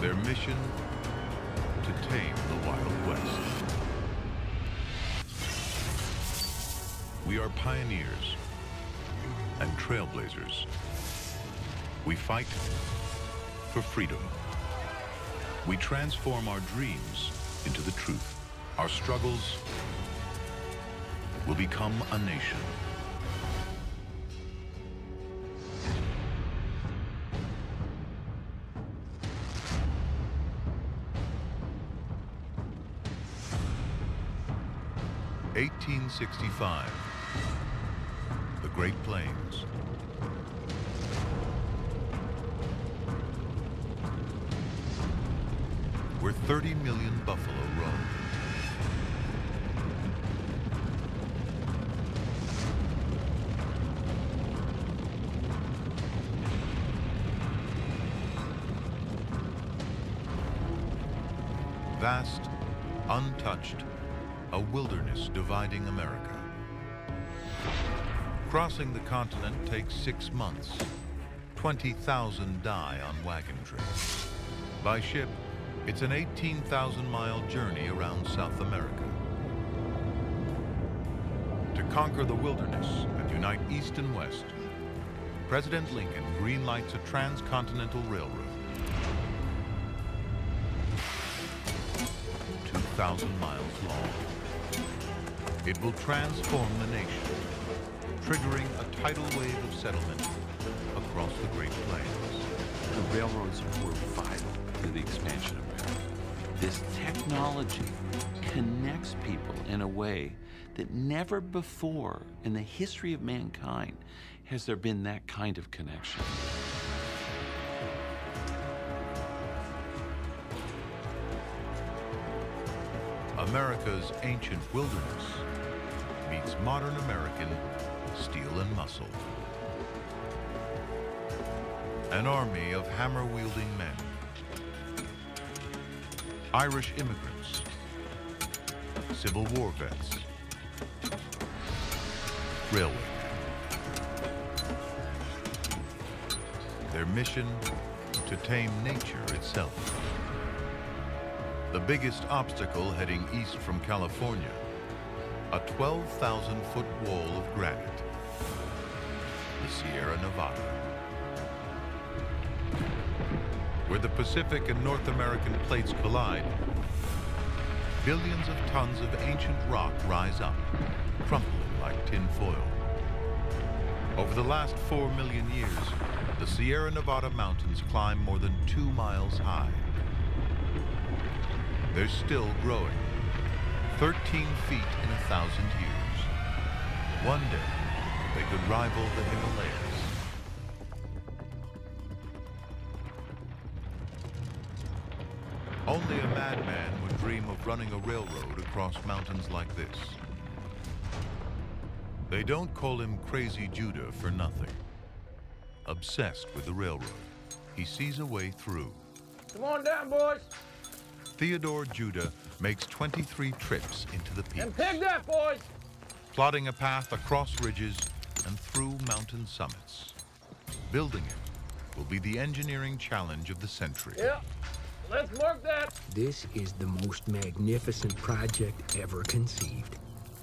Their mission, to tame the Wild West. We are pioneers and trailblazers. We fight for freedom. We transform our dreams into the truth. Our struggles will become a nation. (1865), the Great Plains. Where 30 million buffalo roam. Vast, untouched, a wilderness dividing America. Crossing the continent takes 6 months. 20,000 die on wagon trips. By ship, it's an 18,000-mile journey around South America. To conquer the wilderness and unite East and West, President Lincoln greenlights a Transcontinental Railroad. 2,000 miles long. It will transform the nation, triggering a tidal wave of settlement across the Great Plains. The railroads were vital to the expansion of America. This technology connects people in a way that never before in the history of mankind has there been that kind of connection. America's ancient wilderness meets modern American steel and muscle. An army of hammer-wielding men. Irish immigrants. Civil War vets. Railway. Their mission, to tame nature itself. The biggest obstacle heading east from California, a 12,000-foot wall of granite, the Sierra Nevada. Where the Pacific and North American plates collide, billions of tons of ancient rock rise up, crumpling like tin foil. Over the last 4 million years, the Sierra Nevada mountains climb more than 2 miles high. They're still growing, 13 feet in 1,000 years. One day, they could rival the Himalayas. Only a madman would dream of running a railroad across mountains like this. They don't call him Crazy Judah for nothing. Obsessed with the railroad, he sees a way through. Come on down, boys. Theodore Judah makes 23 trips into the peaks. And pig that, boys! Plotting a path across ridges and through mountain summits. Building it will be the engineering challenge of the century. Yeah, let's mark that. This is the most magnificent project ever conceived.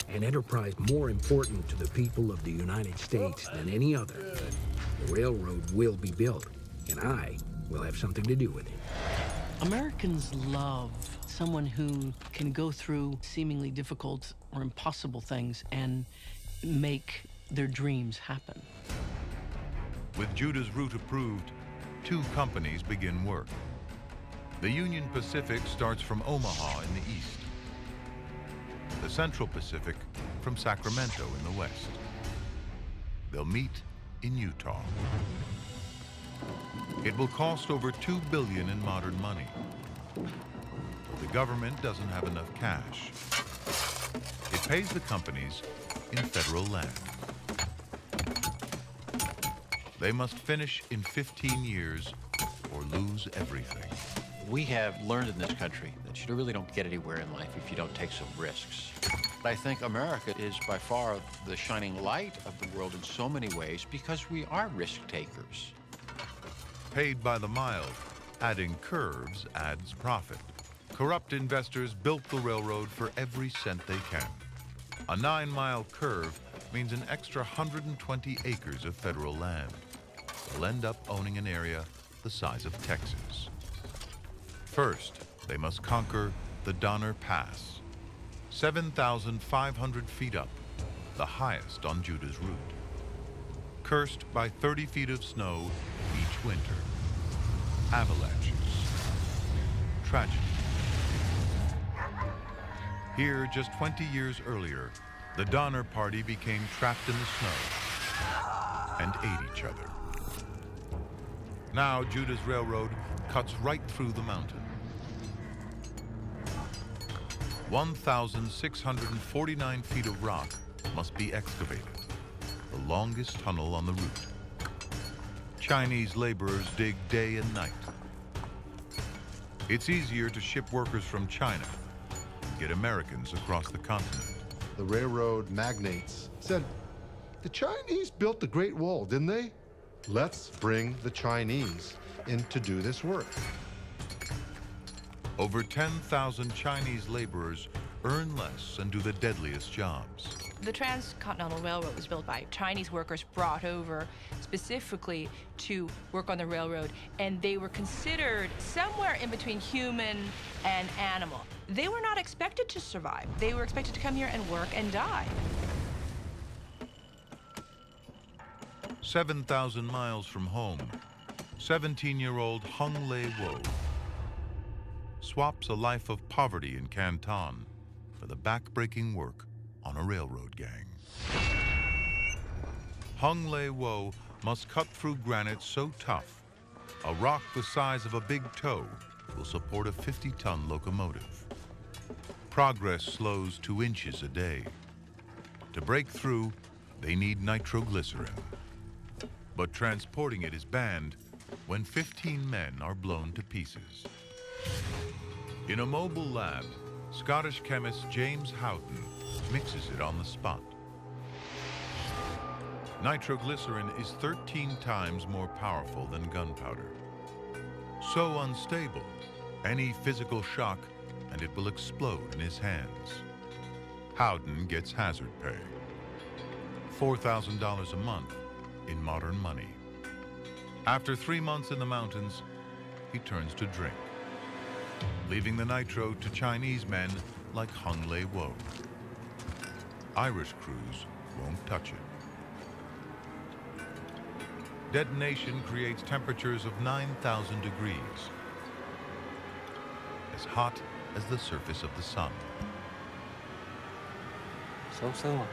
An enterprise more important to the people of the United States than any other. Good. The railroad will be built, and I will have something to do with it. Americans love someone who can go through seemingly difficult or impossible things and make their dreams happen. With Judah's route approved, 2 companies begin work. The Union Pacific starts from Omaha in the east. The Central Pacific from Sacramento in the west. They'll meet in Utah. It will cost over $2 billion in modern money. The government doesn't have enough cash. It pays the companies in federal land. They must finish in 15 years or lose everything. We have learned in this country that you really don't get anywhere in life if you don't take some risks. I think America is by far the shining light of the world in so many ways because we are risk takers. Paid by the mile, Adding curves adds profit. Corrupt investors built the railroad for every cent they can. A 9-mile curve means an extra 120 acres of federal land. They'll end up owning an area the size of Texas. First, they must conquer the Donner Pass, 7,500 feet up, the highest on Judah's route. Cursed by 30 feet of snow each winter. Avalanches. Tragedy. Here, just 20 years earlier, the Donner Party became trapped in the snow and ate each other. Now, Judah's railroad cuts right through the mountain. 1,649 feet of rock must be excavated, the longest tunnel on the route. Chinese laborers dig day and night. It's easier to ship workers from China and get Americans across the continent. The railroad magnates said, the Chinese built the Great Wall, didn't they? Let's bring the Chinese in to do this work. Over 10,000 Chinese laborers earn less and do the deadliest jobs. The Transcontinental Railroad was built by Chinese workers brought over specifically to work on the railroad, and they were considered somewhere in between human and animal. They were not expected to survive. They were expected to come here and work and die. 7,000 miles from home, 17-year-old Hung Lei Wo swaps a life of poverty in Canton for the back-breaking work on a railroad gang. Hung Lei Wo must cut through granite so tough, a rock the size of a big toe will support a 50-ton locomotive. Progress slows 2 inches a day. To break through, they need nitroglycerin. But transporting it is banned when 15 men are blown to pieces. In a mobile lab, Scottish chemist James Houghton mixes it on the spot. Nitroglycerin is 13 times more powerful than gunpowder. So unstable, any physical shock and it will explode in his hands. Houghton gets hazard pay. $4,000 a month in modern money. After 3 months in the mountains, he turns to drink, leaving the nitro to Chinese men like Hung Lei Wo. Irish crews won't touch it. Detonation creates temperatures of 9,000 degrees, as hot as the surface of the sun. So.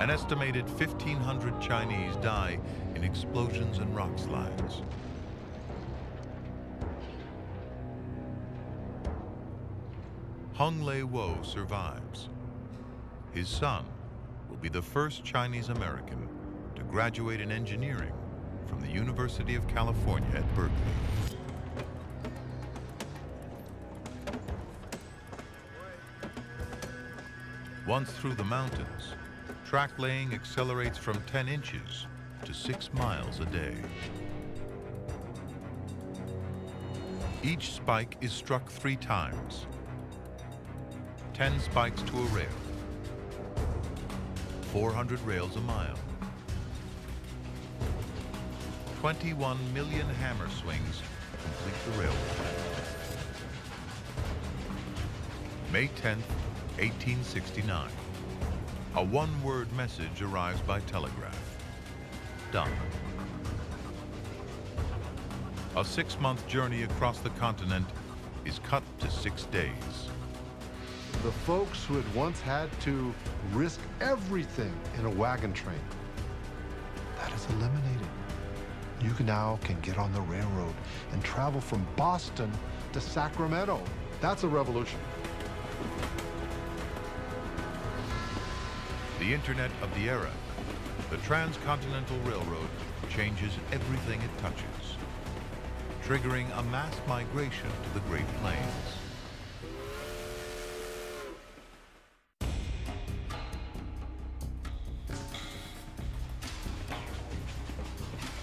An estimated 1,500 Chinese die in explosions and rock slides. Hung Lei Wo survives. His son will be the first Chinese American to graduate in engineering from the University of California at Berkeley. Once through the mountains, track laying accelerates from 10 inches to 6 miles a day. Each spike is struck 3 times. 10 spikes to a rail. 400 rails a mile. 21 million hammer swings complete the railway. May 10th, 1869. A one-word message arrives by telegraph. Done. A 6-month journey across the continent is cut to 6 days. The folks who had once had to risk everything in a wagon train, that is eliminated. You now can get on the railroad and travel from Boston to Sacramento. That's a revolution. The internet of the era, the Transcontinental Railroad changes everything it touches, triggering a mass migration to the Great Plains.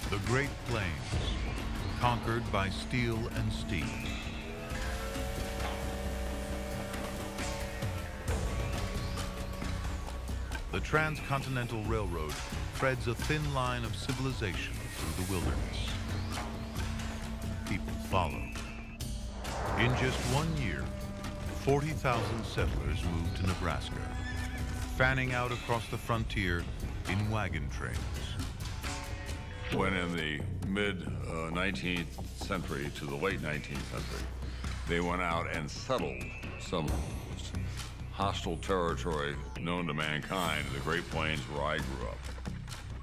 The Great Plains, conquered by steel and steam. The Transcontinental Railroad threads a thin line of civilization through the wilderness. People follow. In just 1 year, 40,000 settlers moved to Nebraska, fanning out across the frontier in wagon trains. When in the mid-19th century to the late 19th century, they went out and settled some hostile territory known to mankind in the Great Plains where I grew up.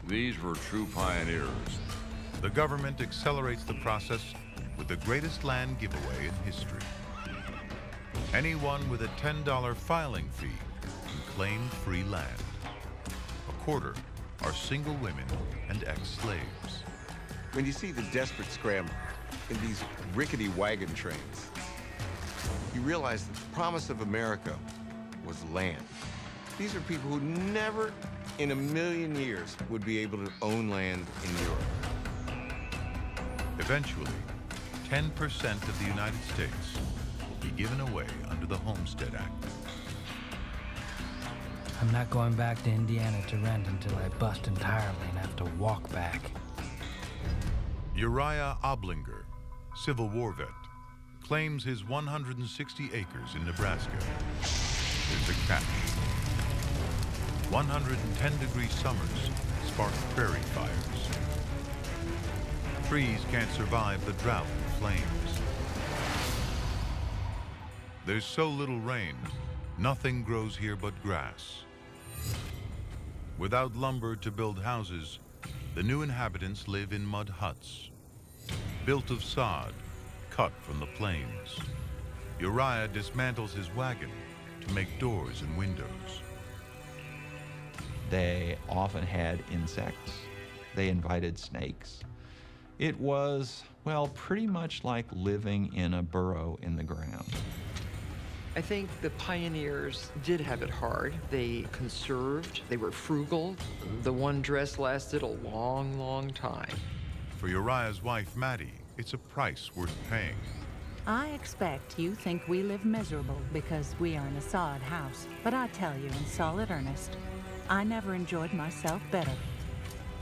These were true pioneers. The government accelerates the process with the greatest land giveaway in history. Anyone with a $10 filing fee can claim free land. A quarter are single women and ex-slaves. When you see the desperate scramble in these rickety wagon trains, you realize that the promise of America was land. These are people who never in a million years would be able to own land in Europe. Eventually, 10% of the United States will be given away under the Homestead Act. I'm not going back to Indiana to rent until I bust entirely and have to walk back. Uriah Oblinger, Civil War vet, claims his 160 acres in Nebraska. There's a catch. 110-degree summers spark prairie fires. Trees can't survive the drought and flames. There's so little rain, nothing grows here but grass. Without lumber to build houses, the new inhabitants live in mud huts, built of sod, cut from the plains. Uriah dismantles his wagon to make doors and windows. They often had insects. They invited snakes. It was, well, pretty much like living in a burrow in the ground. I think the pioneers did have it hard. They conserved, they were frugal. The one dress lasted a long, long time. For Uriah's wife, Maddie, it's a price worth paying. I expect you think we live miserable because we are in a sod house. But I tell you in solid earnest, I never enjoyed myself better.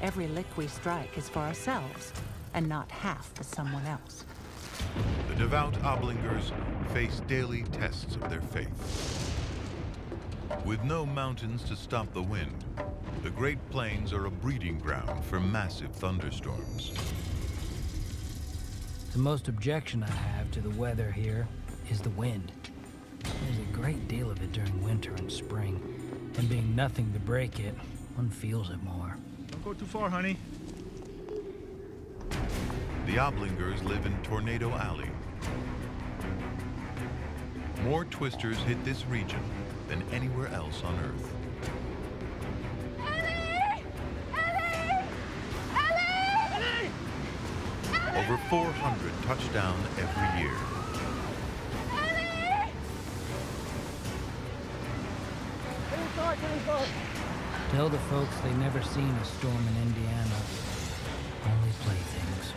Every lick we strike is for ourselves, and not half for someone else. The devout Oblingers face daily tests of their faith. With no mountains to stop the wind, the Great Plains are a breeding ground for massive thunderstorms. The most objection I have to the weather here is the wind. There's a great deal of it during winter and spring, and being nothing to break it, one feels it more. Don't go too far, honey. The Oblingers live in Tornado Alley. More twisters hit this region than anywhere else on Earth. Ellie! Ellie! Ellie! Ellie! Over 400 touch down every year. Ellie! Tell the folks they've never seen a storm in Indiana. Only playthings.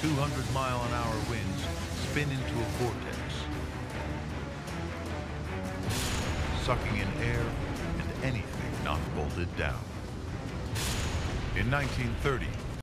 200-mile-an-hour winds spin into a vortex, sucking in air and anything not bolted down. In 1930,